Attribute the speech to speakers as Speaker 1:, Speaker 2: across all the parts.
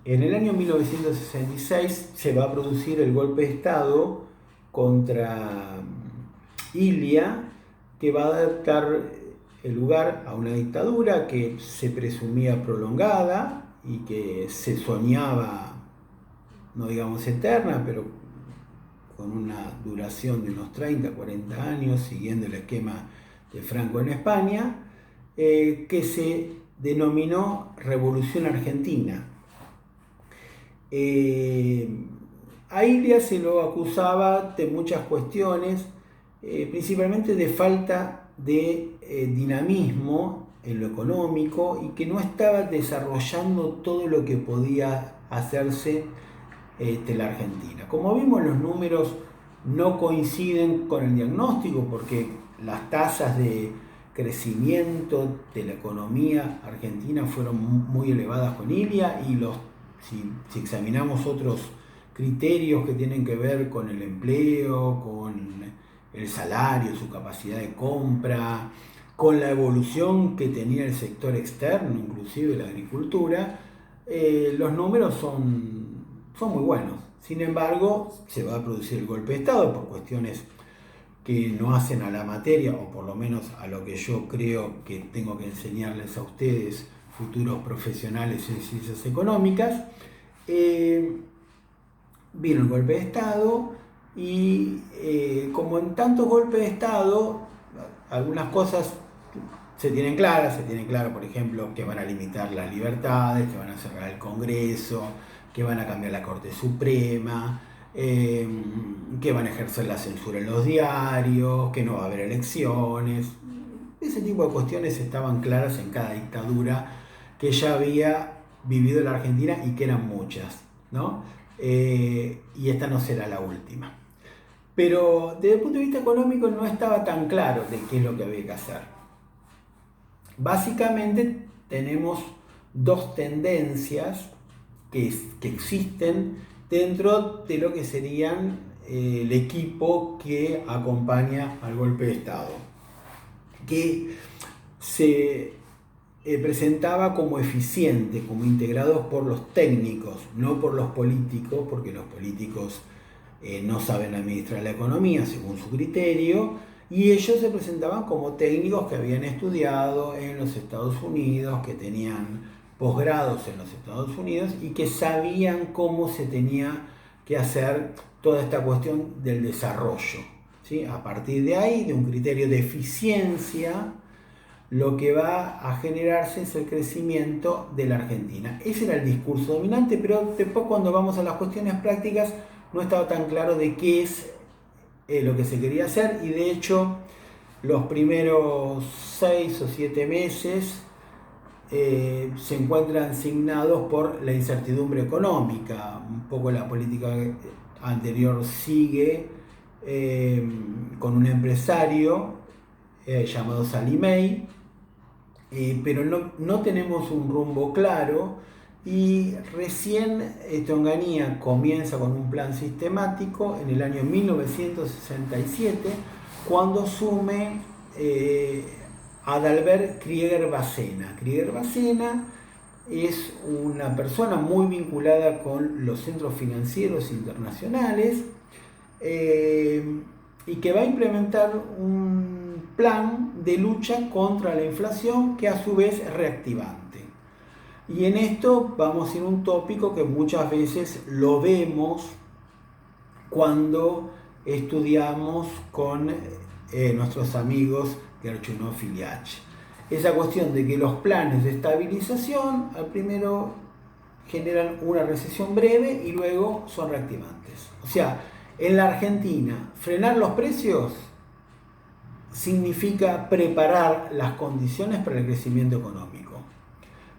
Speaker 1: En el año 1966 se va a producir el golpe de Estado contra Ilia, que va a dar el lugar a una dictadura que se presumía prolongada y que se soñaba, no digamos eterna, pero con una duración de unos 30, 40 años, siguiendo el esquema de Franco en España, que se denominó Revolución Argentina. A Ilia se lo acusaba de muchas cuestiones, principalmente de falta de dinamismo en lo económico y que no estaba desarrollando todo lo que podía hacerse la Argentina. Como vimos, los números no coinciden con el diagnóstico porque las tasas de crecimiento de la economía argentina fueron muy elevadas con Ilia y si examinamos otros criterios que tienen que ver con el empleo, con el salario, su capacidad de compra, con la evolución que tenía el sector externo, inclusive la agricultura, los números son muy buenos. Sin embargo, se va a producir el golpe de Estado por cuestiones que no hacen a la materia, o por lo menos a lo que yo creo que tengo que enseñarles a ustedes, futuros profesionales en ciencias económicas. Vino el golpe de Estado y como en tantos golpes de Estado, algunas cosas se tienen claras, por ejemplo, que van a limitar las libertades, que van a cerrar el Congreso, que van a cambiar la Corte Suprema, que van a ejercer la censura en los diarios, que no va a haber elecciones. Ese tipo de cuestiones estaban claras en cada dictadura que ya había vivido la Argentina y que eran muchas, ¿no? Y esta no será la última. Pero desde el punto de vista económico no estaba tan claro de qué es lo que había que hacer. Básicamente tenemos dos tendencias que existen dentro de lo que serían el equipo que acompaña al golpe de Estado, que se presentaba como eficiente, como integrados por los técnicos, no por los políticos, porque los políticos no saben administrar la economía según su criterio, y ellos se presentaban como técnicos que habían estudiado en los Estados Unidos, que tenían posgrados en los Estados Unidos y que sabían cómo se tenía que hacer toda esta cuestión del desarrollo, ¿sí? A partir de ahí, de un criterio de eficiencia, lo que va a generarse es el crecimiento de la Argentina. Ese era el discurso dominante, pero después cuando vamos a las cuestiones prácticas no estaba tan claro de qué es lo que se quería hacer y de hecho los primeros 6 o 7 meses se encuentran signados por la incertidumbre económica. Un poco la política anterior sigue con un empresario llamado Sallie Mae, pero no tenemos un rumbo claro y recién Onganía comienza con un plan sistemático en el año 1967 cuando asume Adalbert Krieger Bacena. Krieger Bacena es una persona muy vinculada con los centros financieros internacionales y que va a implementar un plan de lucha contra la inflación que a su vez es reactivante. Y en esto vamos a ir a un tópico que muchas veces lo vemos cuando estudiamos con nuestros amigos Gerchunov y Liach. Esa cuestión de que los planes de estabilización al primero generan una recesión breve y luego son reactivantes. O sea, en la Argentina, frenar los precios significa preparar las condiciones para el crecimiento económico.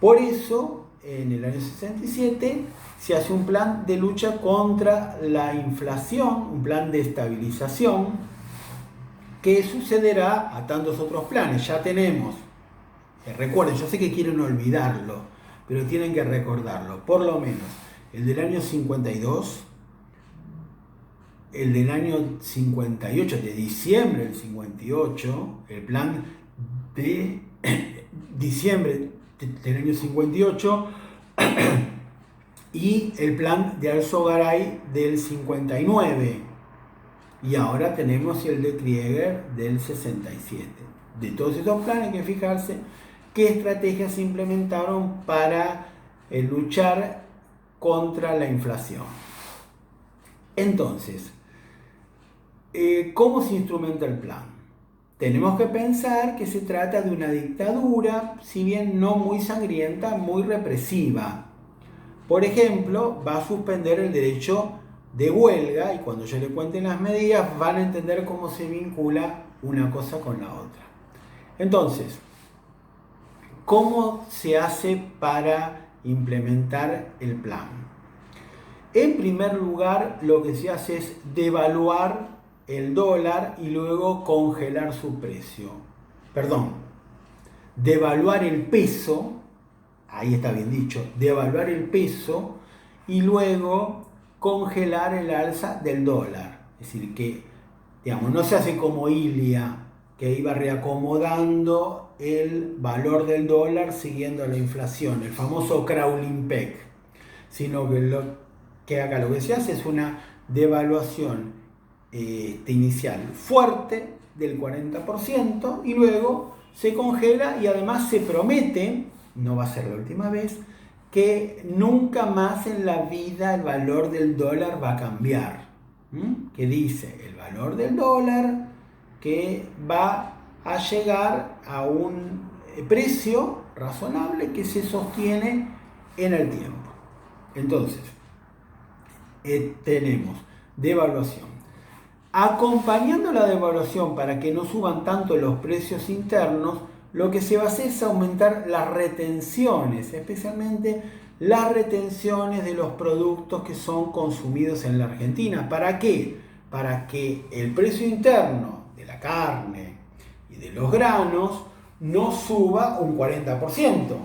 Speaker 1: Por eso, en el año 67, se hace un plan de lucha contra la inflación, un plan de estabilización, que sucederá a tantos otros planes. Ya tenemos, recuerden, yo sé que quieren olvidarlo, pero tienen que recordarlo, por lo menos el del año 52, el del año 58, de diciembre del 58, el plan de diciembre del año 58, y el plan de Alzogaray del 59. Y ahora tenemos el de Krieger del 67. De todos estos planes hay que fijarse qué estrategias se implementaron para luchar contra la inflación. Entonces, ¿cómo se instrumenta el plan? Tenemos que pensar que se trata de una dictadura, si bien no muy sangrienta, muy represiva. Por ejemplo, va a suspender el derecho de huelga, y cuando yo le cuente las medidas van a entender cómo se vincula una cosa con la otra. Entonces, ¿cómo se hace para implementar el plan? En primer lugar, lo que se hace es devaluar el dólar y luego congelar su precio. Devaluar el peso, ahí está bien dicho, devaluar el peso y luego congelar el alza del dólar. Es decir, que no se hace como Ilia, que iba reacomodando el valor del dólar siguiendo la inflación, el famoso crawling peg, sino que lo que se hace es una devaluación inicial fuerte del 40% y luego se congela, y además se promete, no va a ser la última vez, que nunca más en la vida el valor del dólar va a cambiar. Que dice el valor del dólar que va a llegar a un precio razonable que se sostiene en el tiempo. Entonces, tenemos devaluación. Acompañando la devaluación para que no suban tanto los precios internos, lo que se va a hacer es aumentar las retenciones, especialmente las retenciones de los productos que son consumidos en la Argentina. ¿Para qué? Para que el precio interno de la carne y de los granos no suba un 40%,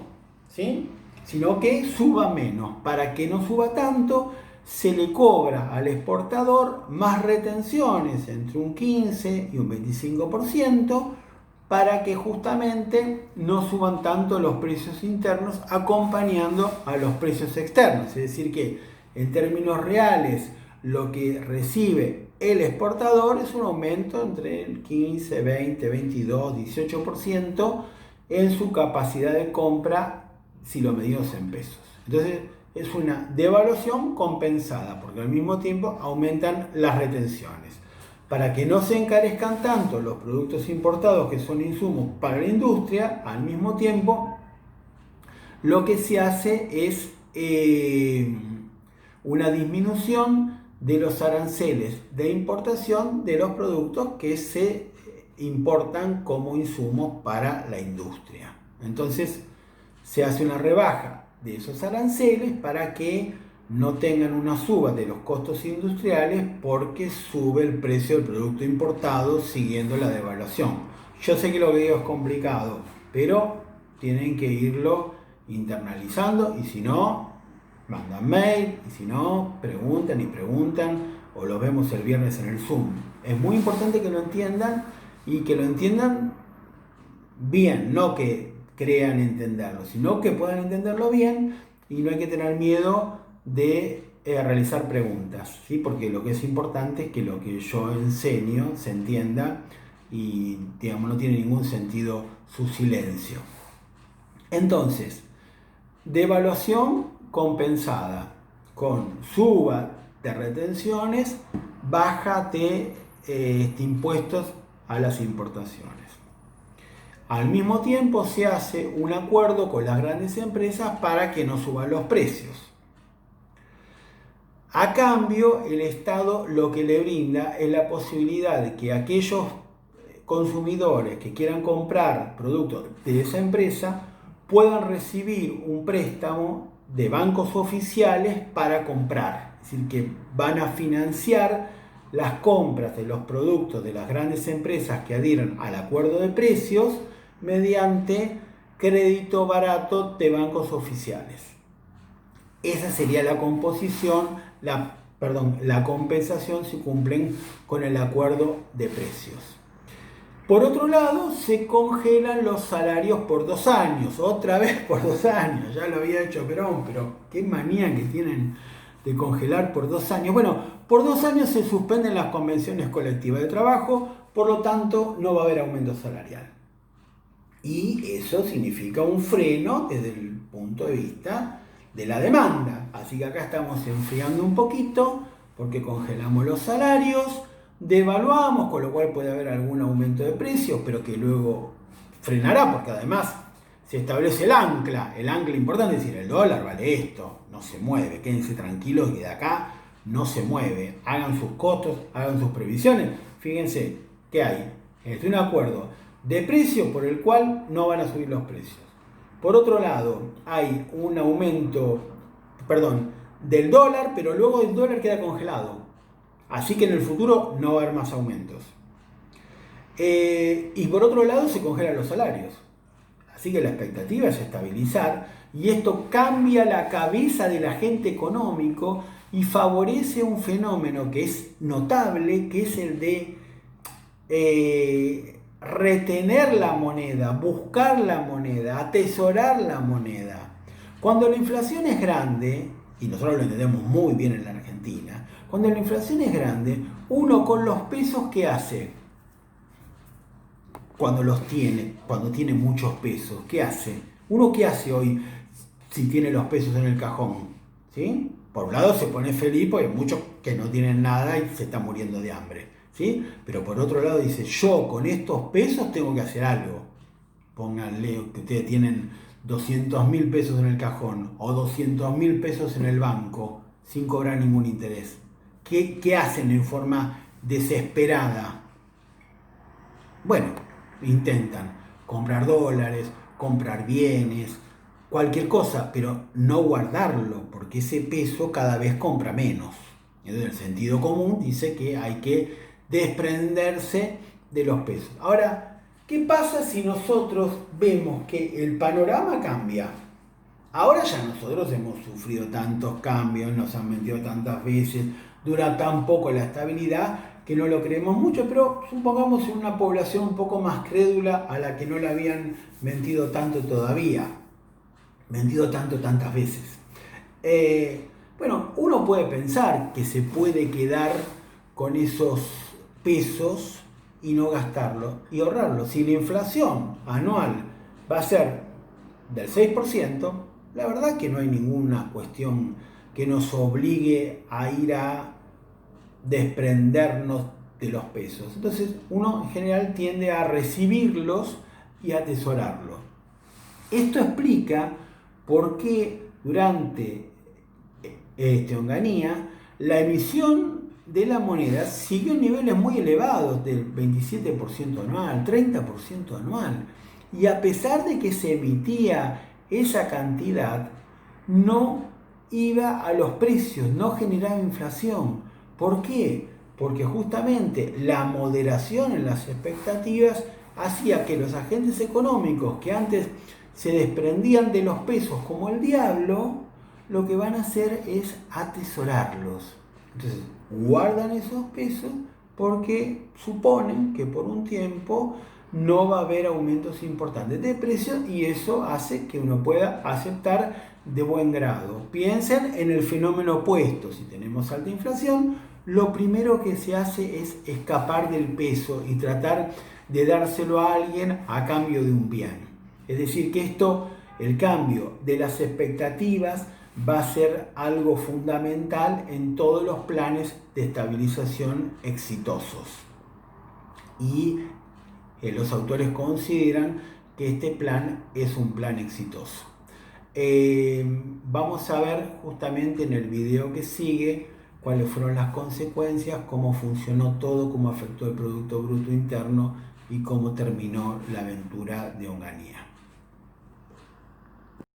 Speaker 1: ¿sí? Sino que suba menos. Para que no suba tanto, se le cobra al exportador más retenciones, entre un 15 y un 25%, para que justamente no suban tanto los precios internos acompañando a los precios externos. Es decir que en términos reales lo que recibe el exportador es un aumento entre el 15, 20, 22, 18% en su capacidad de compra si lo medimos en pesos. Entonces es una devaluación compensada porque al mismo tiempo aumentan las retenciones. Para que no se encarezcan tanto los productos importados que son insumos para la industria, al mismo tiempo lo que se hace es una disminución de los aranceles de importación de los productos que se importan como insumos para la industria. Entonces se hace una rebaja de esos aranceles para que no tengan una suba de los costos industriales porque sube el precio del producto importado siguiendo la devaluación. Yo sé que lo que digo es complicado, pero tienen que irlo internalizando, y si no, mandan mail, y si no, preguntan y preguntan, o lo vemos el viernes en el Zoom. Es muy importante que lo entiendan, y que lo entiendan bien, no que crean entenderlo, sino que puedan entenderlo bien, y no hay que tener miedo de realizar preguntas, ¿sí? Porque lo que es importante es que lo que yo enseño se entienda y no tiene ningún sentido su silencio. Entonces, devaluación compensada con suba de retenciones, baja de impuestos a las importaciones. Al mismo tiempo se hace un acuerdo con las grandes empresas para que no suban los precios. A cambio, el Estado lo que le brinda es la posibilidad de que aquellos consumidores que quieran comprar productos de esa empresa puedan recibir un préstamo de bancos oficiales para comprar. Es decir, que van a financiar las compras de los productos de las grandes empresas que adhieran al acuerdo de precios mediante crédito barato de bancos oficiales. Esa sería la composición, la compensación si cumplen con el acuerdo de precios. Por otro lado, se congelan los salarios por 2 años, otra vez por 2 años, ya lo había hecho Perón, pero qué manía que tienen de congelar por 2 años. Bueno, por 2 años se suspenden las convenciones colectivas de trabajo, por lo tanto no va a haber aumento salarial. Y eso significa un freno desde el punto de vista de la demanda. Así que acá estamos enfriando un poquito porque congelamos los salarios, devaluamos, con lo cual puede haber algún aumento de precios, pero que luego frenará porque además se establece el ancla importante, es decir, el dólar vale esto, no se mueve, quédense tranquilos que de acá no se mueve, hagan sus costos, hagan sus previsiones. Fíjense que hay un acuerdo de precio por el cual no van a subir los precios. Por otro lado, hay un aumento, del dólar, pero luego el dólar queda congelado. Así que en el futuro no va a haber más aumentos. Y por otro lado se congelan los salarios. Así que la expectativa es estabilizar y esto cambia la cabeza del agente económico y favorece un fenómeno que es notable, que es el de retener la moneda, buscar la moneda, atesorar la moneda. Cuando la inflación es grande, y nosotros lo entendemos muy bien en la Argentina, cuando la inflación es grande, uno con los pesos, ¿qué hace? Cuando tiene muchos pesos, ¿qué hace? ¿Uno qué hace hoy si tiene los pesos en el cajón? ¿Sí? Por un lado se pone feliz porque hay muchos que no tienen nada y se están muriendo de hambre. ¿Sí? Pero por otro lado dice, yo con estos pesos tengo que hacer algo. Pónganle que ustedes tienen 200.000 pesos en el cajón o 200.000 pesos en el banco sin cobrar ningún interés. ¿Qué hacen en forma desesperada? Bueno, intentan comprar dólares, comprar bienes, cualquier cosa, pero no guardarlo, porque ese peso cada vez compra menos. Entonces el sentido común dice que hay que desprenderse de los pesos. Ahora, ¿qué pasa si nosotros vemos que el panorama cambia? Ahora ya nosotros hemos sufrido tantos cambios, nos han mentido tantas veces, dura tan poco la estabilidad que no lo creemos mucho, pero supongamos en una población un poco más crédula a la que no le habían mentido tanto todavía, tantas veces. Bueno, uno puede pensar que se puede quedar con esos pesos y no gastarlo y ahorrarlo. Si la inflación anual va a ser del 6%, la verdad que no hay ninguna cuestión que nos obligue a ir a desprendernos de los pesos. Entonces uno en general tiende a recibirlos y a atesorarlos. Esto explica por qué durante Onganía la emisión de la moneda siguió en niveles muy elevados del 27% anual, 30% anual. Y a pesar de que se emitía esa cantidad, no iba a los precios, no generaba inflación. ¿Por qué? Porque justamente la moderación en las expectativas hacía que los agentes económicos que antes se desprendían de los pesos como el diablo, lo que van a hacer es atesorarlos. Entonces, guardan esos pesos porque suponen que por un tiempo no va a haber aumentos importantes de precios y eso hace que uno pueda aceptar de buen grado. Piensen en el fenómeno opuesto. Si tenemos alta inflación, lo primero que se hace es escapar del peso y tratar de dárselo a alguien a cambio de un bien. Es decir, que el cambio de las expectativas va a ser algo fundamental en todos los planes de estabilización exitosos. Y los autores consideran que este plan es un plan exitoso. Vamos a ver justamente en el video que sigue cuáles fueron las consecuencias, cómo funcionó todo, cómo afectó el Producto Bruto Interno y cómo terminó la aventura de Onganía.